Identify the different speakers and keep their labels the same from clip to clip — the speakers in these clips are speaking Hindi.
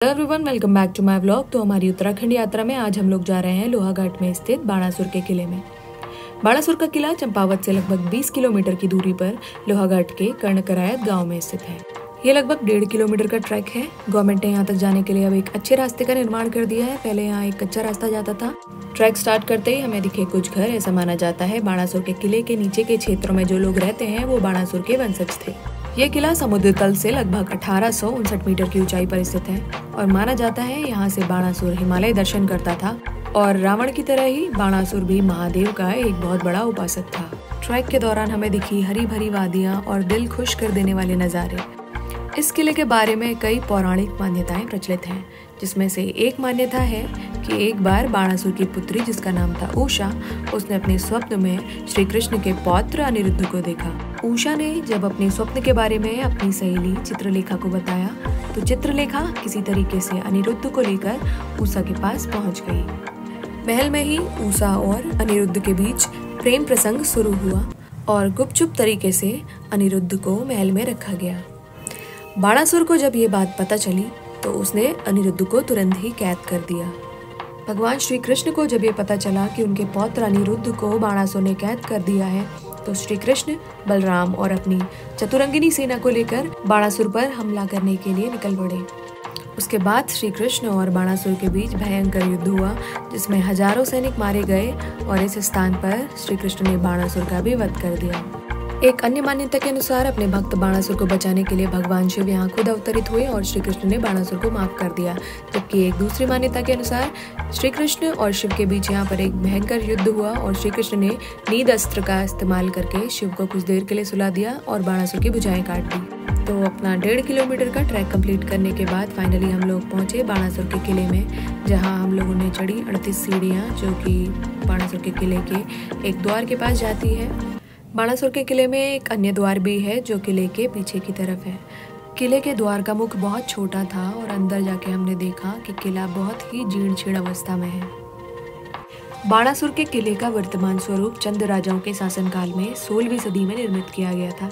Speaker 1: Hello everyone, welcome back to my vlog. तो हमारी उत्तराखंड यात्रा में आज हम लोग जा रहे हैं लोहाघाट में स्थित बाणासुर के किले में। बाणासुर का किला चंपावत से लगभग 20 किलोमीटर की दूरी पर लोहाघाट के कर्णकरायत गांव में स्थित है। ये लगभग 1.5 किलोमीटर का ट्रैक है। गवर्नमेंट ने यहाँ तक जाने के लिए अब एक अच्छे रास्ते का निर्माण कर दिया है। पहले यहाँ एक कच्चा रास्ता जाता था। ट्रैक स्टार्ट करते ही हमें दिखे कुछ घर। ऐसा माना जाता है बाणासुर के किले के नीचे के क्षेत्रों में जो लोग रहते हैं वो बाणासुर के वंशज थे। ये किला समुद्र तल से लगभग 1859 मीटर की ऊंचाई पर स्थित है और माना जाता है यहाँ से बाणासुर हिमालय दर्शन करता था और रावण की तरह ही बाणासुर भी महादेव का एक बहुत बड़ा उपासक था। ट्रैक के दौरान हमें दिखी हरी भरी वादियां और दिल खुश कर देने वाले नज़ारे। इस किले के बारे में कई पौराणिक मान्यताएं प्रचलित हैं, जिसमें से एक मान्यता है कि एक बार बाणासुर की पुत्री जिसका नाम था उषा, उसने अपने स्वप्न में श्री कृष्ण के पौत्र अनिरुद्ध को देखा। उषा ने जब अपने स्वप्न के बारे में अपनी सहेली चित्रलेखा को बताया तो चित्रलेखा किसी तरीके से अनिरुद्ध को लेकर उषा के पास पहुंच गई। महल में ही उषा और अनिरुद्ध के बीच प्रेम प्रसंग शुरू हुआ और गुपचुप तरीके से अनिरुद्ध को महल में रखा गया। बाणासुर को जब ये बात पता चली तो उसने अनिरुद्ध को तुरंत ही कैद कर दिया। भगवान श्री कृष्ण को जब ये पता चला कि उनके पौत्र अनिरुद्ध को बाणासुर ने कैद कर दिया है तो श्री कृष्ण, बलराम और अपनी चतुरंगिनी सेना को लेकर बाणासुर पर हमला करने के लिए निकल पड़े। उसके बाद श्री कृष्ण और बाणासुर के बीच भयंकर युद्ध हुआ, जिसमें हजारों सैनिक मारे गए और इस स्थान पर श्री कृष्ण ने बाणासुर का भी वध कर दिया। एक अन्य मान्यता के अनुसार अपने भक्त बाणासुर को बचाने के लिए भगवान शिव यहाँ खुद अवतरित हुए और श्री कृष्ण ने बाणासुर को माफ कर दिया। जबकि एक दूसरी मान्यता के अनुसार श्री कृष्ण और शिव के बीच यहाँ पर एक भयंकर युद्ध हुआ और श्री कृष्ण ने नीद अस्त्र का इस्तेमाल करके शिव को कुछ देर के लिए सुला दिया और बाणासुर की भुजाएं काट दी। तो अपना 1.5 किलोमीटर का ट्रैक कंप्लीट करने के बाद फाइनली हम लोग पहुंचे बाणासुर के किले में, जहाँ हम लोगों ने चढ़ी 38 सीढ़ियाँ जो कि बाणासुर के किले के एक द्वार के पास जाती है। बाणासुर के किले में एक अन्य द्वार भी है जो किले के पीछे की तरफ है। किले के द्वार का मुख बहुत छोटा था और अंदर जाके हमने देखा कि किला बहुत ही जीर्ण शीर्ण अवस्था में है। बाणासुर के किले का वर्तमान स्वरूप चंद राजाओं के शासनकाल में 16वीं सदी में निर्मित किया गया था।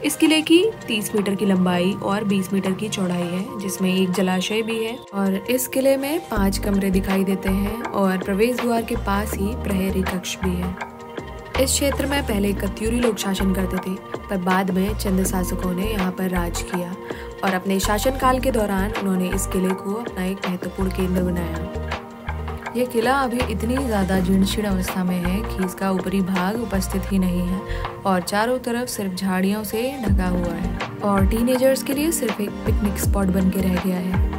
Speaker 1: इस किले की 30 मीटर की लंबाई और 20 मीटर की चौड़ाई है, जिसमें एक जलाशय भी है और इस किले में 5 कमरे दिखाई देते हैं और प्रवेश द्वार के पास ही प्रहरी कक्ष भी है। इस क्षेत्र में पहले कत्यूरी लोग शासन करते थे, पर बाद में चंद शासकों ने यहाँ पर राज किया और अपने शासनकाल के दौरान उन्होंने इस किले को अपना एक महत्वपूर्ण केंद्र बनाया। यह किला अभी इतनी ज़्यादा जीर्ण शीर्ण अवस्था में है कि इसका ऊपरी भाग उपस्थित ही नहीं है और चारों तरफ सिर्फ झाड़ियों से ढका हुआ है और टीनेजर्स के लिए सिर्फ एक पिकनिक स्पॉट बन के रह गया है।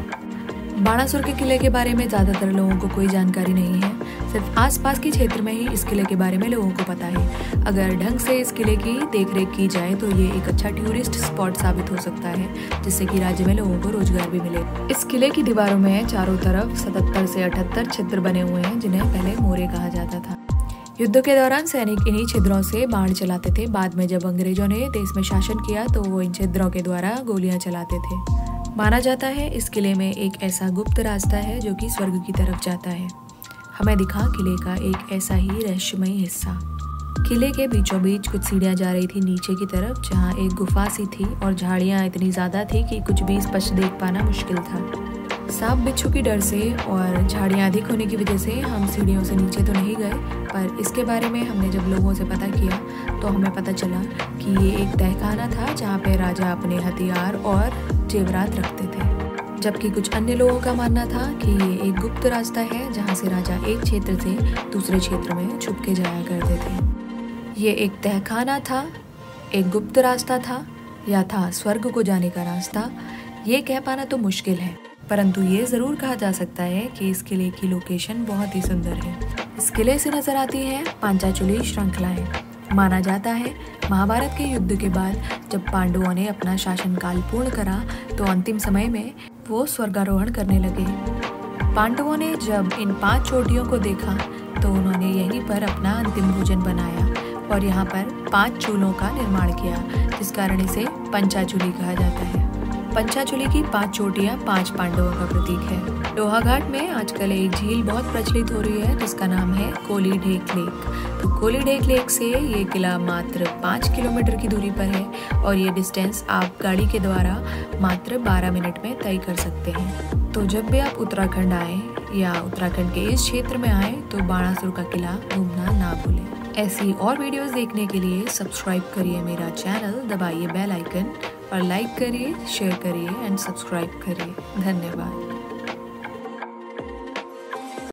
Speaker 1: बाणासुर के किले के बारे में ज़्यादातर लोगों को कोई जानकारी नहीं है, सिर्फ आसपास के क्षेत्र में ही इस किले के बारे में लोगों को पता है। अगर ढंग से इस किले की देखरेख की जाए तो ये एक अच्छा टूरिस्ट स्पॉट साबित हो सकता है, जिससे कि राज्य में लोगों को रोजगार भी मिले। इस किले की दीवारों में चारों तरफ 77 से 78 छिद्र बने हुए हैं, जिन्हें पहले मोरे कहा जाता था। युद्ध के दौरान सैनिक इन्हीं छिद्रों से बाण चलाते थे। बाद में जब अंग्रेजों ने देश में शासन किया तो वो इन छिद्रों के द्वारा गोलियां चलाते थे। माना जाता है इस किले में एक ऐसा गुप्त रास्ता है जो कि स्वर्ग की तरफ जाता है। हमें दिखा किले का एक ऐसा ही रहस्यमय हिस्सा। किले के बीचों बीच कुछ सीढ़ियां जा रही थी नीचे की तरफ, जहां एक गुफा सी थी और झाड़ियां इतनी ज्यादा थी कि कुछ भी स्पष्ट देख पाना मुश्किल था। सांप बिच्छू की डर से और झाड़ियां अधिक होने की वजह से हम सीढ़ियों से नीचे तो नहीं गए, पर इसके बारे में हमने जब लोगों से पता किया तो हमें पता चला कि ये एक तहखाना था जहाँ पे राजा अपने हथियार और जेवरात रखते थे। जबकि कुछ अन्य लोगों का मानना था कि ये एक गुप्त रास्ता है जहाँ से राजा एक क्षेत्र से दूसरे क्षेत्र में छुप के जाया करते थे। ये एक तहखाना था, एक गुप्त रास्ता था या था स्वर्ग को जाने का रास्ता, ये कह पाना तो मुश्किल है, परंतु ये जरूर कहा जा सकता है कि इस किले की लोकेशन बहुत ही सुंदर है। इस किले से नजर आती है पांचाचूली श्रृंखलाएं। माना जाता है महाभारत के युद्ध के बाद जब पांडवों ने अपना शासनकाल पूर्ण करा तो अंतिम समय में वो स्वर्गारोहण करने लगे। पांडवों ने जब इन 5 चोटियों को देखा तो उन्होंने यहीं पर अपना अंतिम भोजन बनाया और यहाँ पर 5 चूल्हों का निर्माण किया, जिस कारण इसे पंचाचूली कहा जाता है। पंचाचूली की 5 चोटियाँ 5 पांडवों का प्रतीक है। लोहाघाट में आजकल एक झील बहुत प्रचलित हो रही है जिसका नाम है कोली ढेक लेक। तो कोली ढेक लेक से ये किला मात्र 5 किलोमीटर की दूरी पर है और ये डिस्टेंस आप गाड़ी के द्वारा मात्र 12 मिनट में तय कर सकते हैं। तो जब भी आप उत्तराखंड आए या उत्तराखंड के इस क्षेत्र में आए तो बाणासुर का किला घूमना ना भूलें। ऐसी और वीडियोस देखने के लिए सब्सक्राइब करिए मेरा चैनल, दबाइए बेल आइकन और लाइक करिए, शेयर करिए एंड सब्सक्राइब करिए। धन्यवाद।